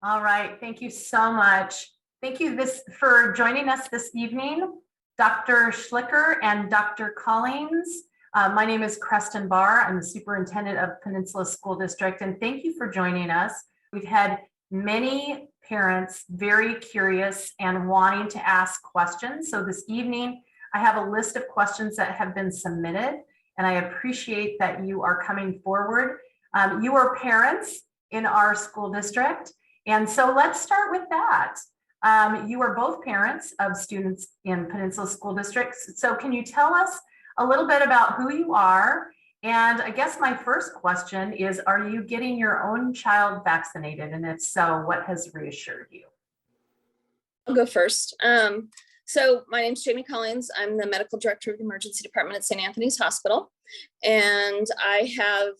All right, thank you so much. Thank you for joining us this evening, Dr. Schlicher and Dr. Collings. My name is Creston Bahr. I'm the superintendent of Peninsula School District, and thank you for joining us. We've had many parents very curious and wanting to ask questions. So this evening, I have a list of questions that have been submitted, and I appreciate that you are coming forward. You are parents in our school district. And so let's start with that. You are both parents of students in Peninsula School Districts. So can you tell us a little bit about who you are? And I guess my first question is, are you getting your own child vaccinated? And if so, what has reassured you? I'll go first. So my name's Jamie Collings. I'm the medical director of the emergency department at St. Anthony's Hospital. And I have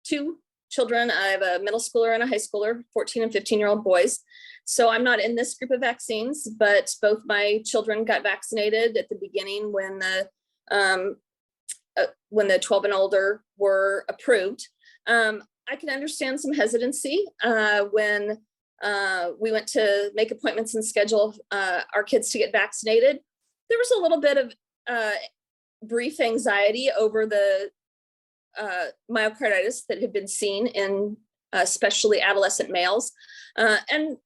two children. I have a middle schooler and a high schooler, 14 and 15-year-old boys. So I'm not in this group of vaccines, but both my children got vaccinated at the beginning when the 12 and older were approved. I can understand some hesitancy when we went to make appointments and schedule our kids to get vaccinated. There was a little bit of brief anxiety over the myocarditis that had been seen in especially adolescent males. And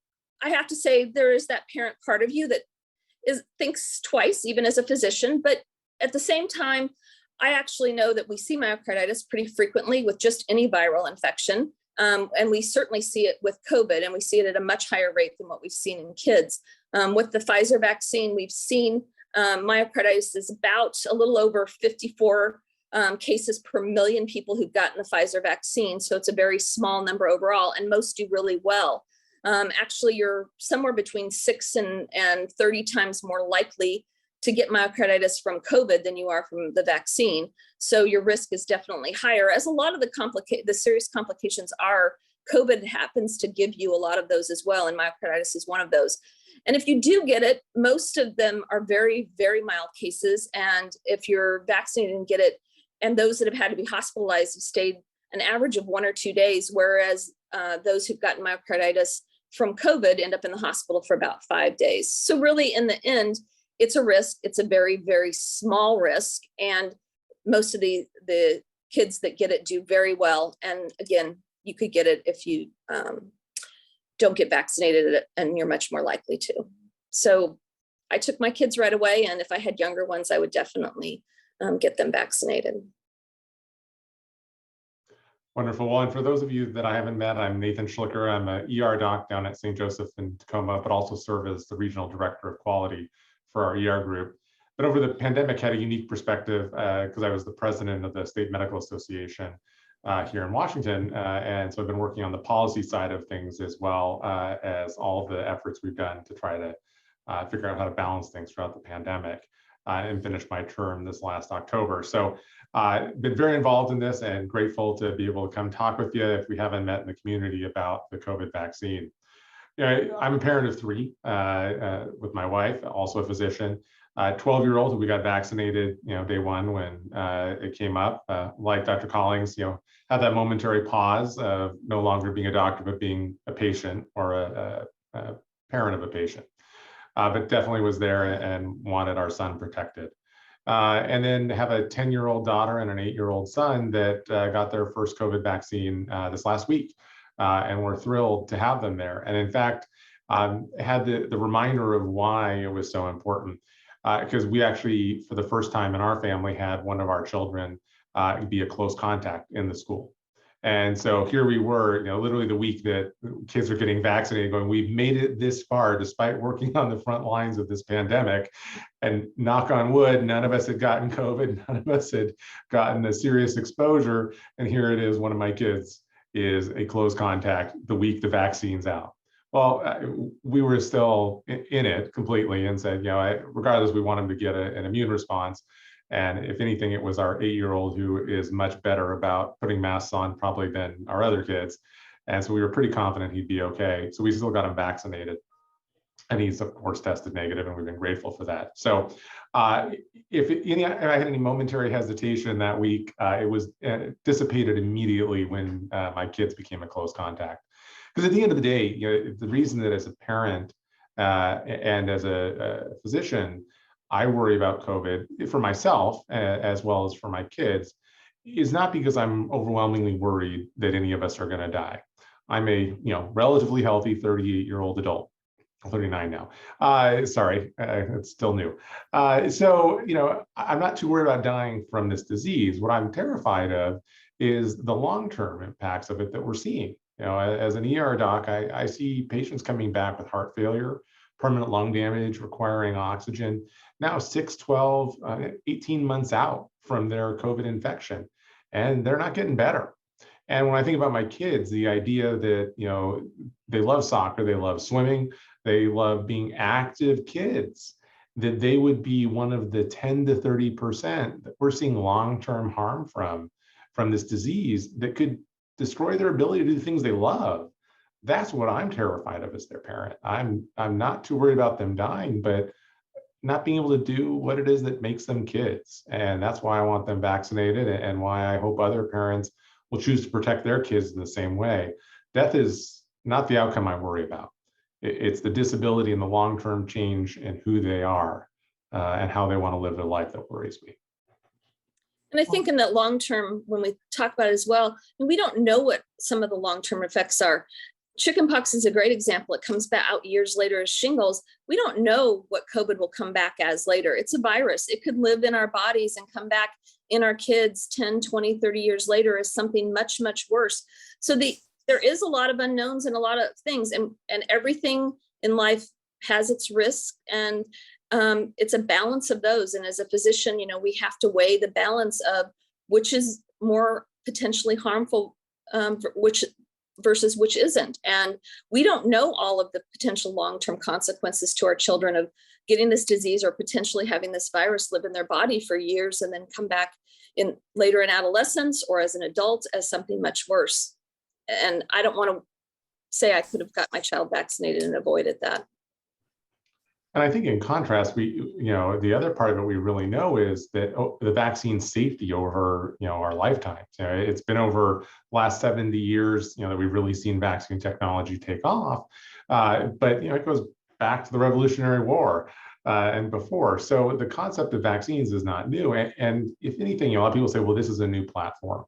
I have to say, there is that parent part of you that thinks twice, even as a physician. But at the same time, I actually know that we see myocarditis pretty frequently with just any viral infection. And we certainly see it with COVID, and we see it at a much higher rate than what we've seen in kids. With the Pfizer vaccine, we've seen myocarditis is about a little over 54 cases per million people who've gotten the Pfizer vaccine. So it's a very small number overall, and most do really well. Actually, you're somewhere between 6 and 30 times more likely to get myocarditis from COVID than you are from the vaccine. So your risk is definitely higher, as a lot of the serious complications are. COVID happens to give you a lot of those as well, and myocarditis is one of those. And if you do get it, most of them are very, very mild cases. And if you're vaccinated and get it, and those that have had to be hospitalized have stayed an average of 1 or 2 days, whereas those who've gotten myocarditis from COVID end up in the hospital for about 5 days. So really, in the end, it's a risk. It's a very, very small risk. And most of the kids that get it do very well. And again, you could get it if you don't get vaccinated, and you're much more likely to. So I took my kids right away. And if I had younger ones, I would definitely get them vaccinated. Wonderful. Well, and for those of you that I haven't met, I'm Nathan Schlicher. I'm an ER doc down at St. Joseph in Tacoma, but also serve as the regional director of quality for our ER group. But over the pandemic, had a unique perspective because I was the president of the State Medical Association here in Washington. And so I've been working on the policy side of things, as well as all the efforts we've done to try to figure out how to balance things throughout the pandemic, and finish my term this last October. So been very involved in this, and grateful to be able to come talk with you if we haven't met in the community about the COVID vaccine. You know, I'm a parent of 3 with my wife, also a physician. 12-year-old who we got vaccinated, day one when it came up. Like Dr. Collings, had that momentary pause of no longer being a doctor, but being a patient or a parent of a patient. But definitely was there and wanted our son protected. And then have a 10-year-old daughter and an 8-year-old son that got their first COVID vaccine this last week. And we're thrilled to have them there. And in fact, had the reminder of why it was so important. Because we actually, for the first time in our family, had one of our children be a close contact in the school. And so here we were, literally the week that kids are getting vaccinated, going, we've made it this far despite working on the front lines of this pandemic. And knock on wood, none of us had gotten COVID, none of us had gotten a serious exposure. And here it is, one of my kids is a close contact the week the vaccine's out. Well, we were still in it completely and said, regardless, we want him to get an immune response. And if anything, it was our 8-year-old who is much better about putting masks on probably than our other kids. And so we were pretty confident he'd be okay. So we still got him vaccinated. And he's, of course, tested negative, and we've been grateful for that. So if I had any momentary hesitation that week, it was dissipated immediately when my kids became a close contact. Because at the end of the day, the reason that as a parent and as a physician, I worry about COVID for myself as well as for my kids is not because I'm overwhelmingly worried that any of us are going to die. I'm a relatively healthy 38-year-old adult. 39 now. Sorry, it's still new. So, I'm not too worried about dying from this disease. What I'm terrified of is the long-term impacts of it that we're seeing. As an ER doc, I see patients coming back with heart failure, permanent lung damage, requiring oxygen, now 6, 12, 18 months out from their COVID infection, and they're not getting better. And when I think about my kids, the idea that, they love soccer, they love swimming, they love being active kids, that they would be one of the 10 to 30% that we're seeing long-term harm from this disease that could destroy their ability to do the things they love. That's what I'm terrified of as their parent. I'm not too worried about them dying, but not being able to do what it is that makes them kids. And that's why I want them vaccinated and why I hope other parents will choose to protect their kids in the same way. Death is not the outcome I worry about. It's the disability and the long-term change in who they are and how they want to live their life that worries me. And I think in that long term, when we talk about it as well, we don't know what some of the long-term effects are. Chickenpox is a great example. It comes back out years later as shingles. We don't know what COVID will come back as later. It's a virus. It could live in our bodies and come back in our kids 10, 20, 30 years later as something much, much worse. So there is a lot of unknowns and a lot of things, and everything in life has its risk, and it's a balance of those. And as a physician, we have to weigh the balance of which is more potentially harmful, versus which isn't. And we don't know all of the potential long-term consequences to our children of getting this disease or potentially having this virus live in their body for years and then come back later in adolescence or as an adult as something much worse. And I don't want to say I could have got my child vaccinated and avoided that. And I think in contrast, the other part of it we really know is that the vaccine safety over, our lifetimes. It's been over the last 70 years, that we've really seen vaccine technology take off. But, it goes back to the Revolutionary War and before. So the concept of vaccines is not new. And if anything, a lot of people say, well, this is a new platform.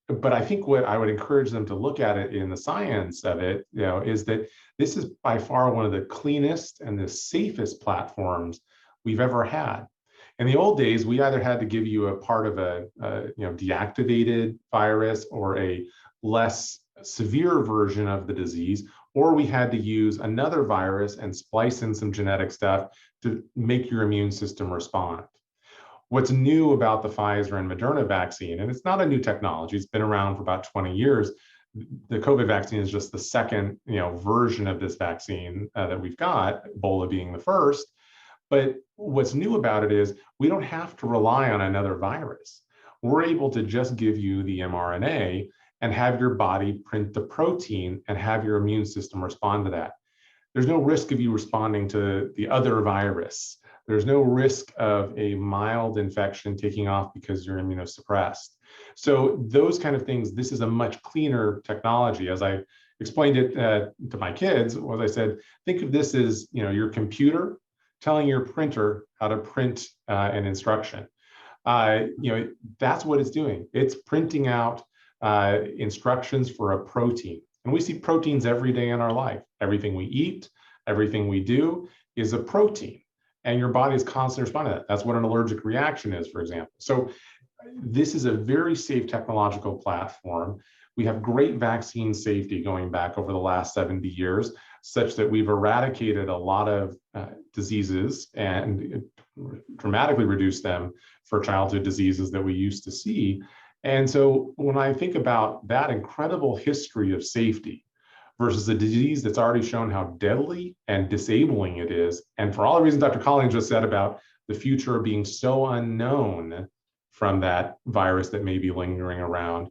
But I think what I would encourage them to look at it in the science of it, is that this is by far one of the cleanest and the safest platforms we've ever had. In the old days, we either had to give you a part of a deactivated virus or a less severe version of the disease, or we had to use another virus and splice in some genetic stuff to make your immune system respond. What's new about the Pfizer and Moderna vaccine, and it's not a new technology, it's been around for about 20 years. The COVID vaccine is just the second, version of this vaccine that we've got, Ebola being the first. But what's new about it is we don't have to rely on another virus. We're able to just give you the mRNA and have your body print the protein and have your immune system respond to that. There's no risk of you responding to the other virus. There's no risk of a mild infection taking off because you're immunosuppressed. So those kind of things, this is a much cleaner technology. As I explained it to my kids, was I said, think of this as your computer telling your printer how to print an instruction. That's what it's doing. It's printing out instructions for a protein. And we see proteins every day in our life. Everything we eat, everything we do is a protein. And your body is constantly responding to that. That's what an allergic reaction is, for example. So this is a very safe technological platform. We have great vaccine safety going back over the last 70 years, such that we've eradicated a lot of diseases and dramatically reduced them for childhood diseases that we used to see. And so when I think about that incredible history of safety versus a disease that's already shown how deadly and disabling it is, and for all the reasons Dr. Collings just said about the future being so unknown from that virus that may be lingering around,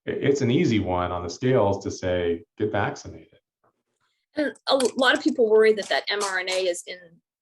it's an easy one on the scales to say, get vaccinated. And a lot of people worry that mRNA is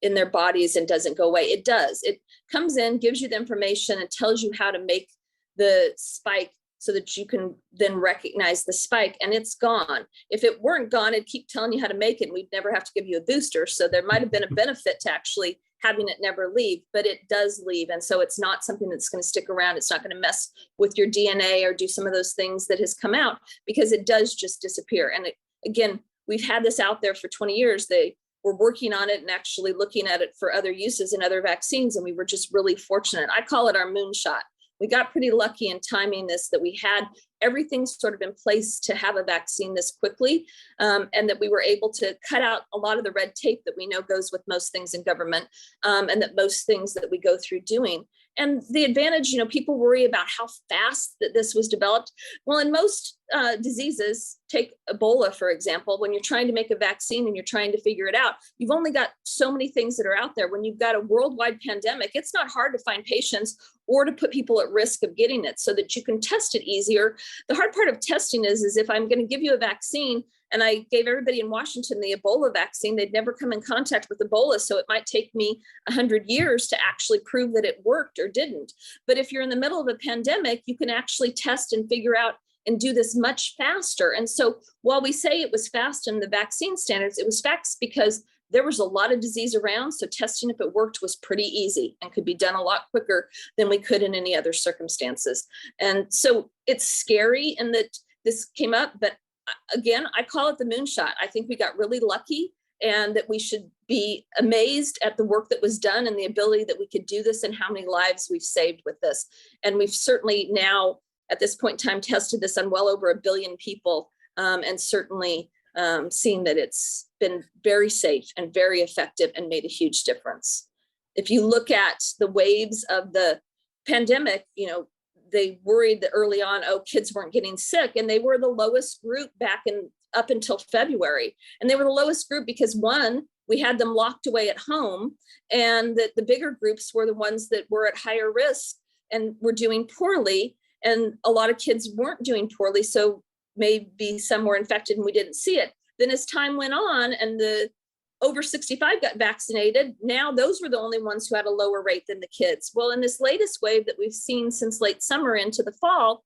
in their bodies and doesn't go away. It does. It comes in, gives you the information, and tells you how to make the spike so that you can then recognize the spike, and it's gone. If it weren't gone, I'd keep telling you how to make it, and we'd never have to give you a booster. So there might have been a benefit to actually having it never leave, but it does leave. And so it's not something that's going to stick around. It's not going to mess with your DNA or do some of those things that has come out, because it does just disappear. And again, we've had this out there for 20 years. They were working on it and actually looking at it for other uses in other vaccines. And we were just really fortunate. I call it our moonshot. We got pretty lucky in timing this, that we had everything sort of in place to have a vaccine this quickly, and that we were able to cut out a lot of the red tape that we know goes with most things in government, and that most things that we go through doing. And the advantage, people worry about how fast that this was developed. Well, in most diseases, take Ebola, for example, when you're trying to make a vaccine and you're trying to figure it out, you've only got so many things that are out there. When you've got a worldwide pandemic, it's not hard to find patients or to put people at risk of getting it so that you can test it easier. The hard part of testing is if I'm going to give you a vaccine, and I gave everybody in Washington the Ebola vaccine, they'd never come in contact with Ebola. So it might take me 100 years to actually prove that it worked or didn't. But if you're in the middle of a pandemic, you can actually test and figure out and do this much faster. And so while we say it was fast in the vaccine standards, it was fast because there was a lot of disease around. So testing if it worked was pretty easy and could be done a lot quicker than we could in any other circumstances. And so it's scary in that this came up, but again, I call it the moonshot. I think we got really lucky, and that we should be amazed at the work that was done and the ability that we could do this and how many lives we've saved with this. And we've certainly now, at this point in time, tested this on well over 1 billion people, and certainly seen that it's been very safe and very effective and made a huge difference. If you look at the waves of the pandemic, they worried that early on, kids weren't getting sick, and they were the lowest group up until February. And they were the lowest group because, one, we had them locked away at home, and that the bigger groups were the ones that were at higher risk and were doing poorly. And a lot of kids weren't doing poorly. So maybe some were infected and we didn't see it. Then as time went on and the over 65 got vaccinated, now those were the only ones who had a lower rate than the kids. Well, in this latest wave that we've seen since late summer into the fall,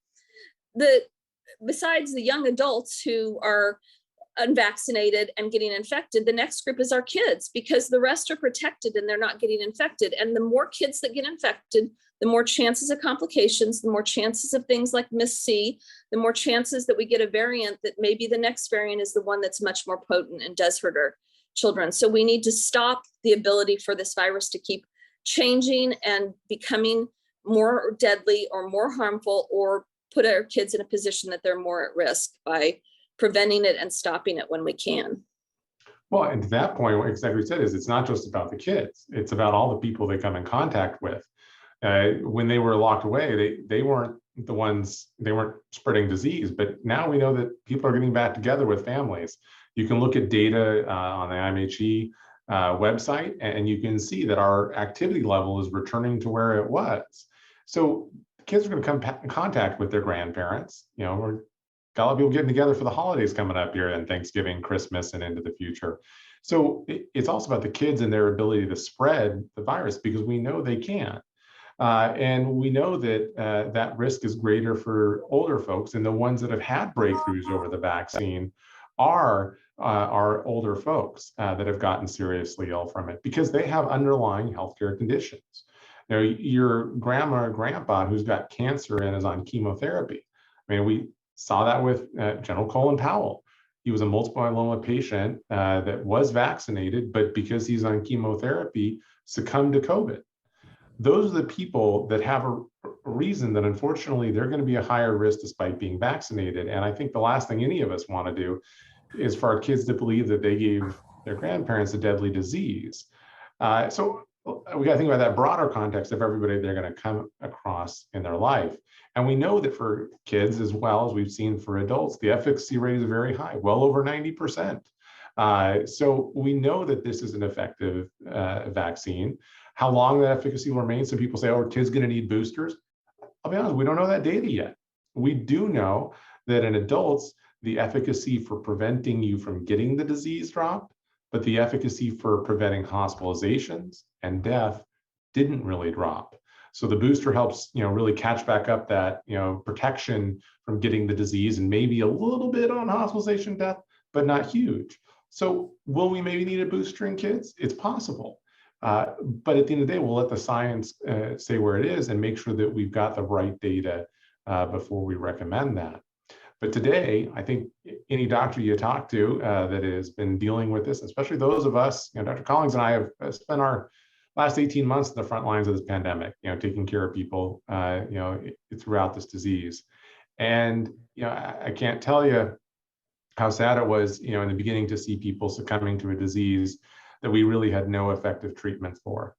besides the young adults who are unvaccinated and getting infected, the next group is our kids, because the rest are protected and they're not getting infected. And the more kids that get infected, the more chances of complications, the more chances of things like MIS-C, the more chances that we get a variant that maybe the next variant is the one that's much more potent and does hurt our children. So we need to stop the ability for this virus to keep changing and becoming more deadly or more harmful, or put our kids in a position that they're more at risk, by preventing it and stopping it when we can. Well, and to that point, what exactly said is it's not just about the kids, it's about all the people they come in contact with. When they were locked away, they weren't the ones, they weren't spreading disease, but now we know that people are getting back together with families. You can look at data on the IMHE website, and you can see that our activity level is returning to where it was. So kids are going to come in contact with their grandparents. We're got a lot of people getting together for the holidays coming up here, and Thanksgiving, Christmas, and into the future. So it's also about the kids and their ability to spread the virus, because we know they can. And we know that that risk is greater for older folks, and the ones that have had breakthroughs over the vaccine are older folks that have gotten seriously ill from it, because they have underlying healthcare conditions. Your grandma or grandpa who's got cancer and is on chemotherapy. I mean, we saw that with General Colin Powell. He was a multiple myeloma patient that was vaccinated, but because he's on chemotherapy, succumbed to COVID. Those are the people that have a reason that unfortunately they're going to be a higher risk despite being vaccinated. And I think the last thing any of us want to do is for our kids to believe that they gave their grandparents a deadly disease. So we got to think about that broader context of everybody they're going to come across in their life. And we know that for kids, as well as we've seen for adults, the efficacy rate is very high, well over 90%. So we know that this is an effective vaccine. How long that efficacy will remain, some people say, are kids going to need boosters? I'll be honest, we don't know that data yet. We do know that in adults, the efficacy for preventing you from getting the disease dropped, but the efficacy for preventing hospitalizations and death didn't really drop. So the booster helps, really catch back up that, protection from getting the disease and maybe a little bit on hospitalization death, but not huge. So will we maybe need a booster in kids? It's possible. But at the end of the day, we'll let the science say where it is and make sure that we've got the right data before we recommend that. But today, I think any doctor you talk to that has been dealing with this, especially those of us, Dr. Collings and I have spent our last 18 months in the front lines of this pandemic, taking care of people, throughout this disease. And, I can't tell you how sad it was, in the beginning to see people succumbing to a disease that we really had no effective treatment for.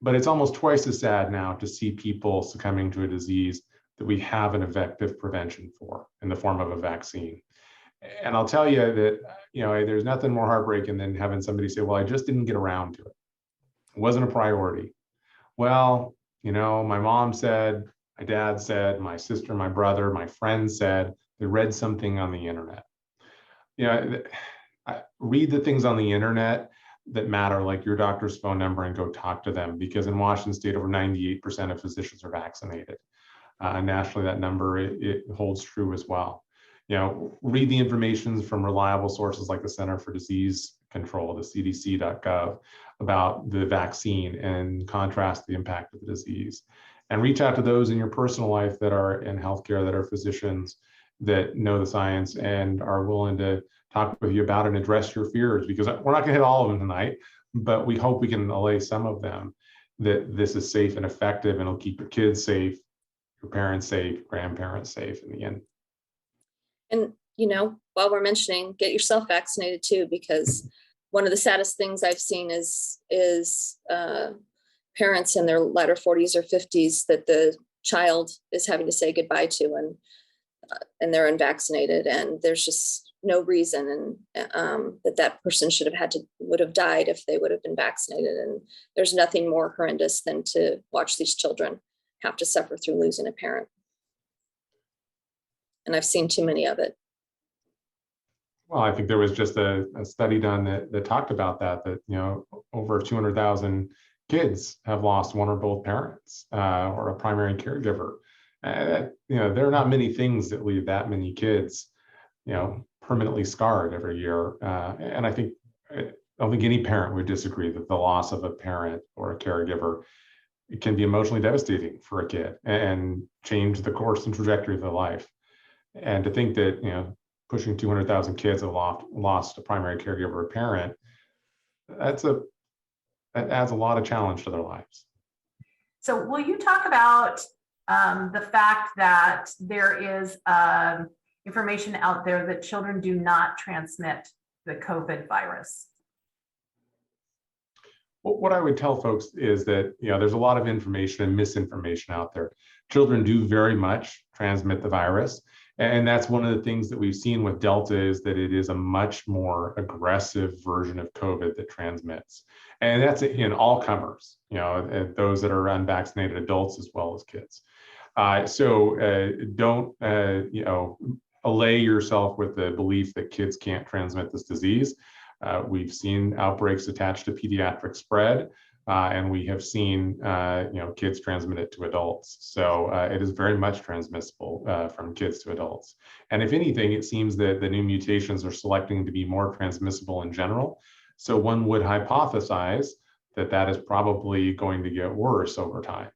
But it's almost twice as sad now to see people succumbing to a disease that we have an effective prevention for in the form of a vaccine. And I'll tell you that, there's nothing more heartbreaking than having somebody say, well, I just didn't get around to it. It wasn't a priority. Well, my mom said, my dad said, my sister, my brother, my friend said, they read something on the internet. Read the things on the internet that matter, like your doctor's phone number, and go talk to them, because in Washington State, over 98% of physicians are vaccinated. Nationally, that number, it holds true as well. Read the information from reliable sources like the Center for Disease Control, the CDC.gov, about the vaccine and contrast the impact of the disease. And reach out to those in your personal life that are in healthcare, that are physicians, that know the science and are willing to talk with you about and address your fears, because we're not going to hit all of them tonight, but we hope we can allay some of them, that this is safe and effective and it'll keep your kids safe, your parents safe, grandparents safe in the end. And, while we're mentioning, get yourself vaccinated too, because one of the saddest things I've seen is parents in their latter 40s or 50s that the child is having to say goodbye to, and they're unvaccinated, and there's just no reason and that person would have died if they would have been vaccinated. And there's nothing more horrendous than to watch these children have to suffer through losing a parent. And I've seen too many of it. Well, I think there was just a study done that talked about that over 200,000 kids have lost one or both parents or a primary caregiver. There are not many things that leave that many kids, permanently scarred every year. And I don't think any parent would disagree that the loss of a parent or a caregiver, it can be emotionally devastating for a kid and change the course and trajectory of their life. And to think that, pushing 200,000 kids have lost a primary caregiver or parent, that adds a lot of challenge to their lives. So will you talk about the fact that there is information out there that children do not transmit the COVID virus? What I would tell folks is that, there's a lot of information and misinformation out there. Children do very much transmit the virus. And that's one of the things that we've seen with Delta, is that it is a much more aggressive version of COVID that transmits. And that's in all comers, those that are unvaccinated adults as well as kids. So don't, allay yourself with the belief that kids can't transmit this disease. We've seen outbreaks attached to pediatric spread, and we have seen, kids transmit it to adults. So it is very much transmissible from kids to adults. And if anything, it seems that the new mutations are selecting to be more transmissible in general. So one would hypothesize that is probably going to get worse over time.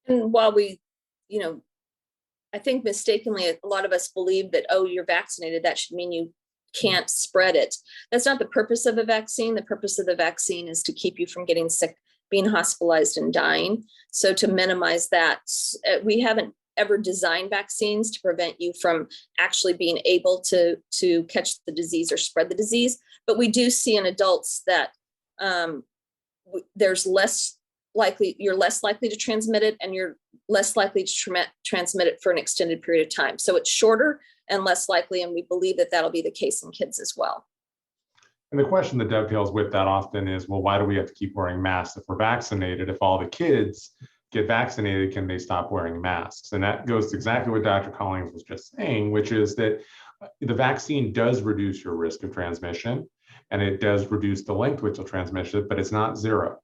And while we, I think mistakenly, a lot of us believe that, oh, you're vaccinated, that should mean you can't spread it. That's not the purpose of a vaccine. The purpose of the vaccine is to keep you from getting sick, being hospitalized, and dying. So to minimize that, we haven't ever designed vaccines to prevent you from actually being able to catch the disease or spread the disease. But we do see in adults that you're less likely to transmit it, and you're less likely to transmit it for an extended period of time. So it's shorter and less likely, and we believe that that'll be the case in kids as well. And the question that dovetails with that often is, well, why do we have to keep wearing masks if we're vaccinated? If all the kids get vaccinated, can they stop wearing masks? And that goes to exactly what Dr. Collings was just saying, which is that the vaccine does reduce your risk of transmission, and it does reduce the length which will transmit it, but it's not zero.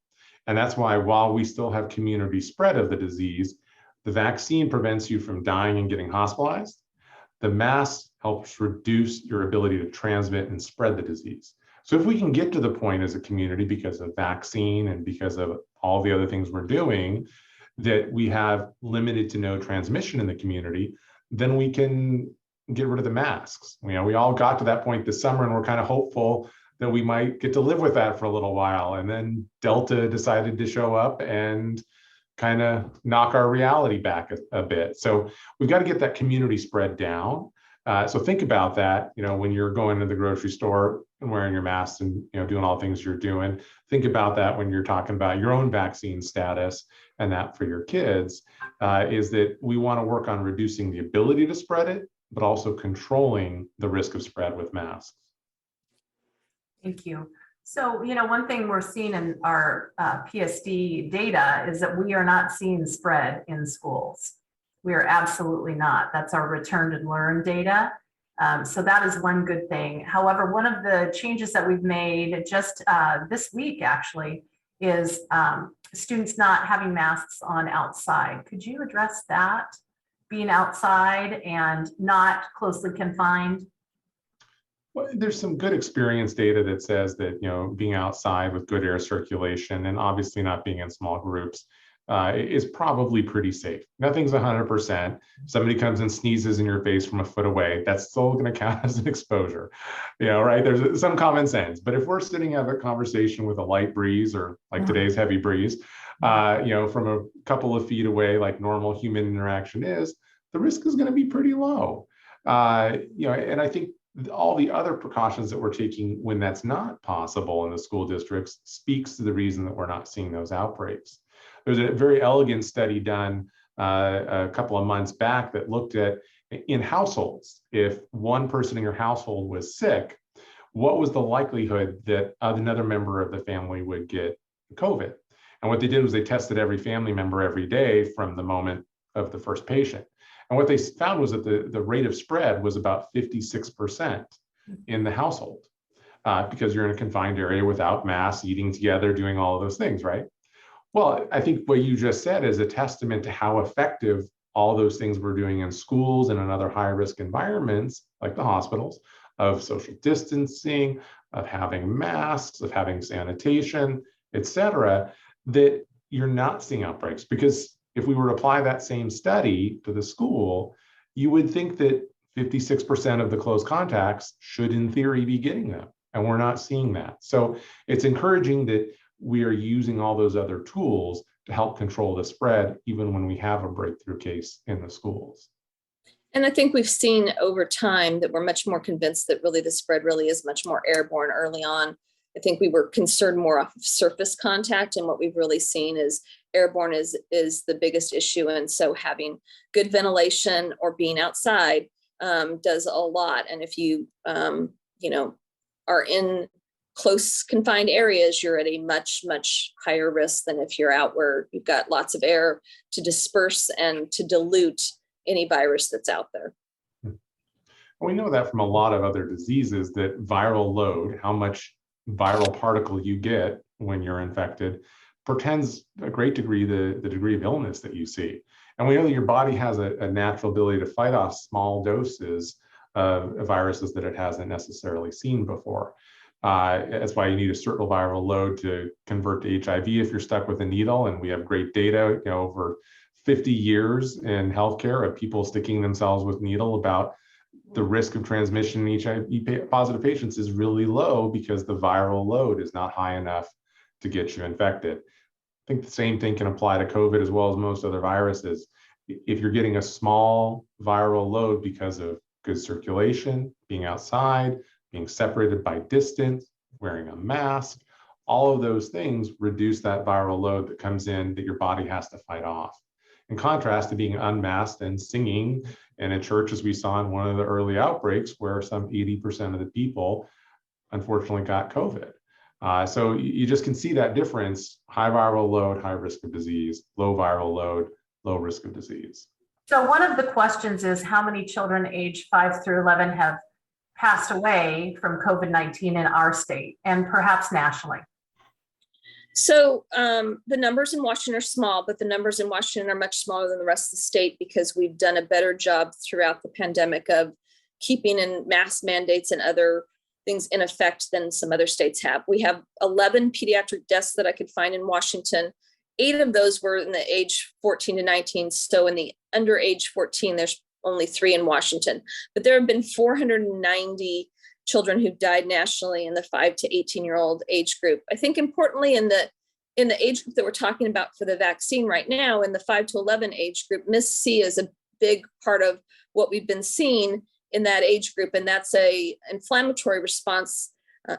And that's why while we still have community spread of the disease, the vaccine prevents you from dying and getting hospitalized. The mask helps reduce your ability to transmit and spread the disease. So if we can get to the point as a community, because of vaccine and because of all the other things we're doing, that we have limited to no transmission in the community, then we can get rid of the masks. We all got to that point this summer, and we're kind of hopeful that we might get to live with that for a little while. And then Delta decided to show up and kind of knock our reality back a bit. So we've got to get that community spread down. So think about that, when you're going to the grocery store and wearing your mask and, doing all the things you're doing. Think about that when you're talking about your own vaccine status and that for your kids, is that we want to work on reducing the ability to spread it, but also controlling the risk of spread with masks. Thank you. So, one thing we're seeing in our PSD data is that we are not seeing spread in schools. We are absolutely not. That's our return to learn data. So that is one good thing. However, one of the changes that we've made just this week actually is students not having masks on outside. Could you address that? Being outside and not closely confined? Well, there's some good experience data that says that, being outside with good air circulation and obviously not being in small groups is probably pretty safe. Nothing's 100%. Somebody comes and sneezes in your face from a foot away, that's still going to count as an exposure, right? There's some common sense. But if we're sitting having a conversation with a light breeze or like today's heavy breeze, from a couple of feet away, like normal human interaction is, the risk is going to be pretty low. And I think all the other precautions that we're taking when that's not possible in the school districts speaks to the reason that we're not seeing those outbreaks. There's a very elegant study done a couple of months back that looked at in households, if one person in your household was sick, what was the likelihood that another member of the family would get COVID? And what they did was they tested every family member every day from the moment of the first patient. And what they found was that the rate of spread was about 56% in the household because you're in a confined area without masks, eating together, doing all of those things, right? Well, I think what you just said is a testament to how effective all those things we're doing in schools and in other high-risk environments, like the hospitals, of social distancing, of having masks, of having sanitation, et cetera, that you're not seeing outbreaks. Because if we were to apply that same study to the school, you would think that 56% of the close contacts should, in theory, be getting them. And we're not seeing that. So it's encouraging that we are using all those other tools to help control the spread, even when we have a breakthrough case in the schools. And I think we've seen over time that we're much more convinced that really the spread really is much more airborne early on. I think we were concerned more off of surface contact, and what we've really seen is airborne is the biggest issue. And so having good ventilation or being outside does a lot. And if you, are in close confined areas, you're at a much, much higher risk than if you're out where you've got lots of air to disperse and to dilute any virus that's out there. We know that from a lot of other diseases that viral load, how much viral particle you get when you're infected, portends a great degree the degree of illness that you see. And we know that your body has a natural ability to fight off small doses of viruses that it hasn't necessarily seen before. That's why you need a certain viral load to convert to HIV if you're stuck with a needle. And we have great data, over 50 years in healthcare of people sticking themselves with needle about the risk of transmission in HIV positive patients is really low because the viral load is not high enough to get you infected. I think the same thing can apply to COVID as well as most other viruses. If you're getting a small viral load because of good circulation, being outside, being separated by distance, wearing a mask, all of those things reduce that viral load that comes in that your body has to fight off. In contrast to being unmasked and singing in a church, as we saw in one of the early outbreaks, where some 80% of the people unfortunately got COVID. So you just can see that difference: high viral load, high risk of disease; low viral load, low risk of disease. So one of the questions is how many children aged 5 through 11 have passed away from COVID-19 in our state and perhaps nationally? So the numbers in Washington are small, but the numbers in Washington are much smaller than the rest of the state because we've done a better job throughout the pandemic of keeping in mask mandates and other things in effect than some other states have. We have 11 pediatric deaths that I could find in Washington. 8 of those were in the age 14 to 19. So in the under age 14, there's only 3 in Washington. But there have been 490 children who've died nationally in the 5 to 18-year-old age group. I think importantly in the age group that we're talking about for the vaccine right now, in the 5 to 11 age group, MIS-C is a big part of what we've been seeing in that age group. And that's a inflammatory response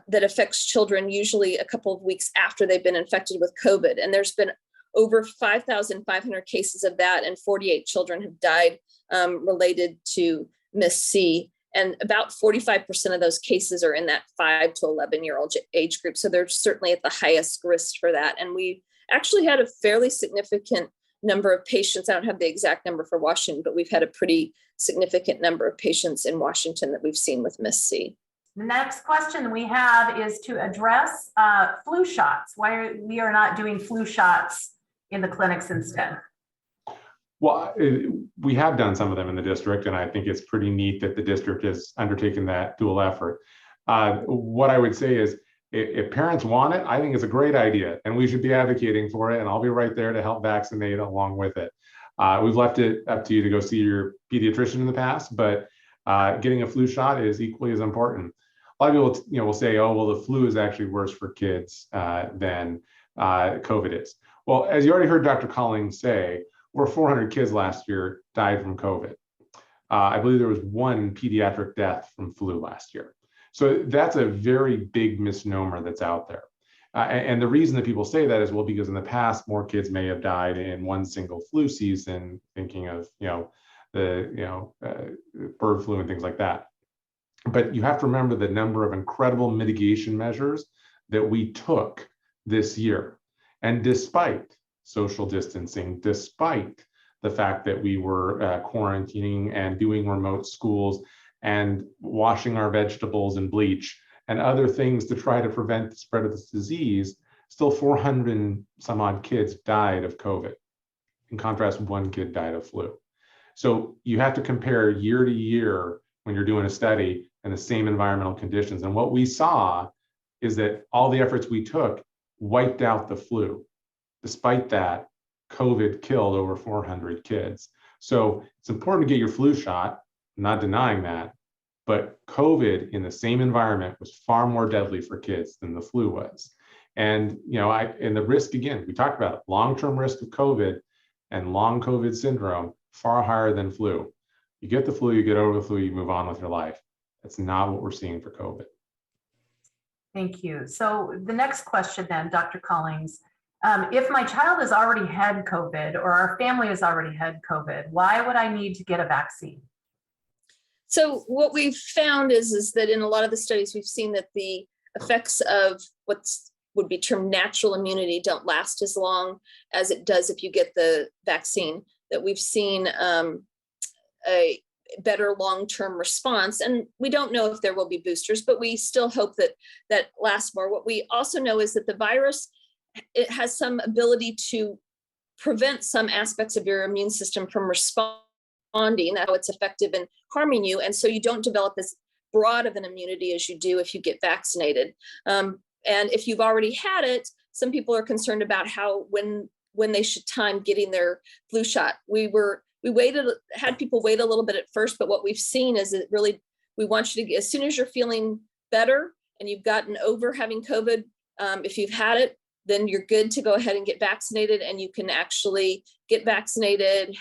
that affects children usually a couple of weeks after they've been infected with COVID. And there's been over 5,500 cases of that, and 48 children have died related to MIS-C. And about 45% of those cases are in that 5 to 11-year-old age group. So they're certainly at the highest risk for that. And we actually had a fairly significant number of patients. I don't have the exact number for Washington, but we've had a pretty significant number of patients in Washington that we've seen with MIS-C. The next question we have is to address flu shots. Why we are not doing flu shots in the clinics instead? Well, we have done some of them in the district, and I think it's pretty neat that the district has undertaken that dual effort. What I would say is, if parents want it, I think it's a great idea, and we should be advocating for it, and I'll be right there to help vaccinate along with it. We've left it up to you to go see your pediatrician in the past, but getting a flu shot is equally as important. A lot of people, will say, "Oh, well, the flu is actually worse for kids than COVID is." Well, as you already heard Dr. Collings say, over 400 kids last year died from COVID. I believe there was 1 pediatric death from flu last year. So that's a very big misnomer that's out there. And the reason that people say that is, well, because in the past, more kids may have died in one single flu season, thinking of, the bird flu and things like that. But you have to remember the number of incredible mitigation measures that we took this year. And despite social distancing, despite the fact that we were quarantining and doing remote schools and washing our vegetables in bleach and other things to try to prevent the spread of this disease, still 400 and some odd kids died of COVID. In contrast, 1 kid died of flu. So you have to compare year to year when you're doing a study in the same environmental conditions. And what we saw is that all the efforts we took wiped out the flu. Despite that, COVID killed over 400 kids. So it's important to get your flu shot, I'm not denying that, but COVID in the same environment was far more deadly for kids than the flu was. And, and the risk, again, we talked about it, long-term risk of COVID and long COVID syndrome, far higher than flu. You get the flu, you get over the flu, you move on with your life. That's not what we're seeing for COVID. Thank you. So the next question then, Dr. Collings, if my child has already had COVID or our family has already had COVID, why would I need to get a vaccine? So what we've found is that in a lot of the studies, we've seen that the effects of what would be termed natural immunity don't last as long as it does if you get the vaccine, that we've seen a better long-term response. And we don't know if there will be boosters, but we still hope that lasts more. What we also know is that the virus, it has some ability to prevent some aspects of your immune system from responding, how it's effective in harming you. And so you don't develop as broad of an immunity as you do if you get vaccinated. And if you've already had it, some people are concerned about when they should time getting their flu shot. We had people wait a little bit at first, but what we've seen is that really, we want you to, as soon as you're feeling better and you've gotten over having COVID, if you've had it, then you're good to go ahead and get vaccinated, and you can actually get vaccinated,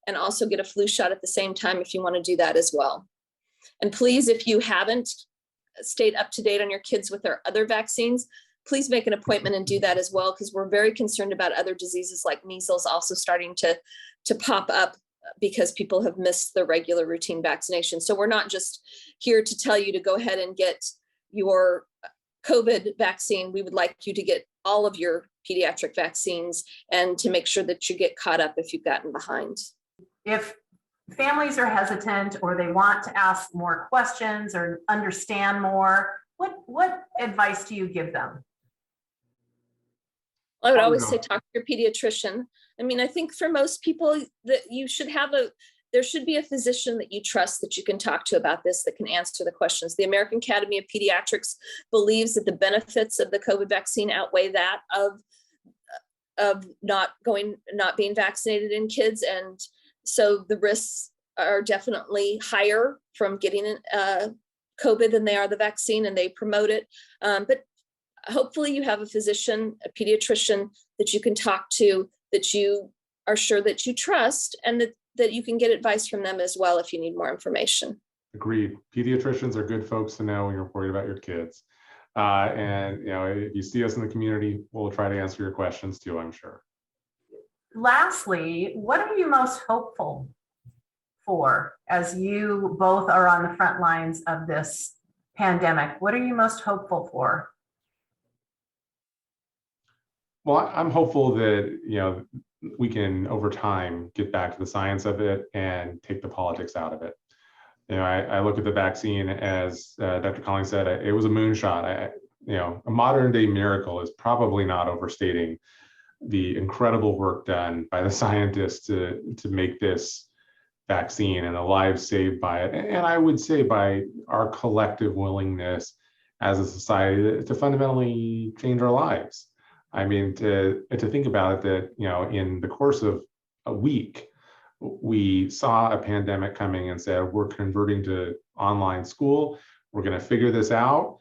and also get a flu shot at the same time if you want to do that as well. And please, if you haven't stayed up to date on your kids with their other vaccines, please make an appointment and do that as well, because we're very concerned about other diseases like measles also starting to pop up because people have missed the regular routine vaccination. So we're not just here to tell you to go ahead and get your COVID vaccine. We would like you to get all of your pediatric vaccines and to make sure that you get caught up if you've gotten behind. If families are hesitant or they want to ask more questions or understand more, what advice do you give them? I would Oh, always no. say talk to your pediatrician. I mean, I think for most people that you should have there should be a physician that you trust that you can talk to about this, that can answer the questions. The American Academy of Pediatrics believes that the benefits of the COVID vaccine outweigh that of not being vaccinated in kids. And so the risks are definitely higher from getting COVID than they are the vaccine, and they promote it. But hopefully you have a physician, a pediatrician that you can talk to, that you are sure that you trust, and that you can get advice from them as well if you need more information. Agreed. Pediatricians are good folks to know when you're worried about your kids. And if you see us in the community, we'll try to answer your questions too, I'm sure. Lastly, what are you most hopeful for as you both are on the front lines of this pandemic? What are you most hopeful for? Well, I'm hopeful that, we can over time get back to the science of it and take the politics out of it. I look at the vaccine as Dr. Collings said, it was a moonshot. A modern day miracle is probably not overstating the incredible work done by the scientists to make this vaccine and the lives saved by it. And I would say by our collective willingness as a society to fundamentally change our lives. I mean, to think about it, that, in the course of a week, we saw a pandemic coming and said, we're converting to online school. We're going to figure this out.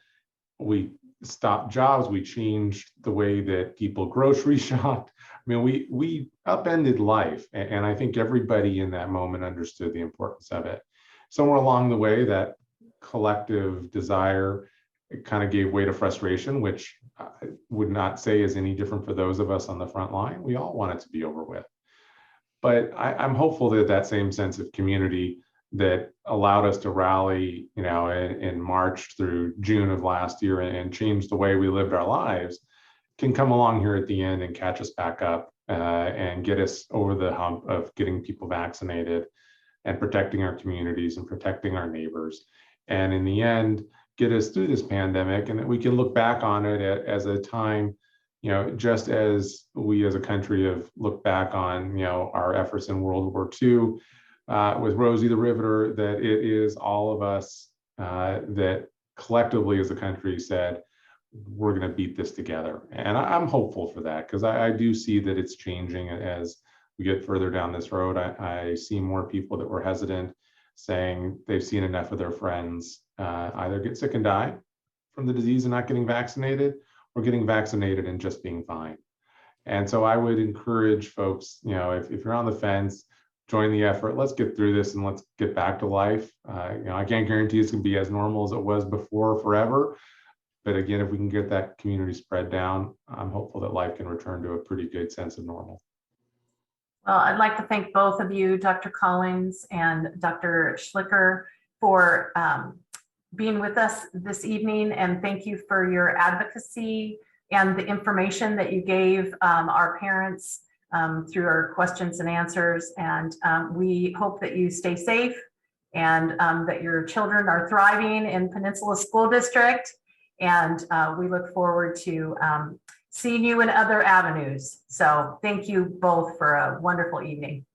We stopped jobs. We changed the way that people grocery shopped. I mean, we upended life. And I think everybody in that moment understood the importance of it. Somewhere along the way, that collective desire kind of gave way to frustration, which I would not say is any different for those of us on the front line. We all want it to be over with. But I'm hopeful that that same sense of community that allowed us to rally, in March through June of last year and change the way we lived our lives can come along here at the end and catch us back up and get us over the hump of getting people vaccinated and protecting our communities and protecting our neighbors. And in the end, get us through this pandemic, and that we can look back on it as a time, just as we as a country have looked back on, our efforts in World War II with Rosie the Riveter, that it is all of us that collectively as a country said, we're going to beat this together. And I'm hopeful for that, because I do see that it's changing as we get further down this road. I see more people that were hesitant, saying they've seen enough of their friends either get sick and die from the disease and not getting vaccinated, or getting vaccinated and just being fine. And so I would encourage folks, if you're on the fence, join the effort. Let's get through this and let's get back to life. I can't guarantee it's going to be as normal as it was before forever. But again, if we can get that community spread down, I'm hopeful that life can return to a pretty good sense of normal. Well, I'd like to thank both of you, Dr. Collings and Dr. Schlicher, for being with us this evening, and thank you for your advocacy and the information that you gave our parents through our questions and answers. And we hope that you stay safe and that your children are thriving in Peninsula School District. And we look forward to seeing you in other avenues. So thank you both for a wonderful evening.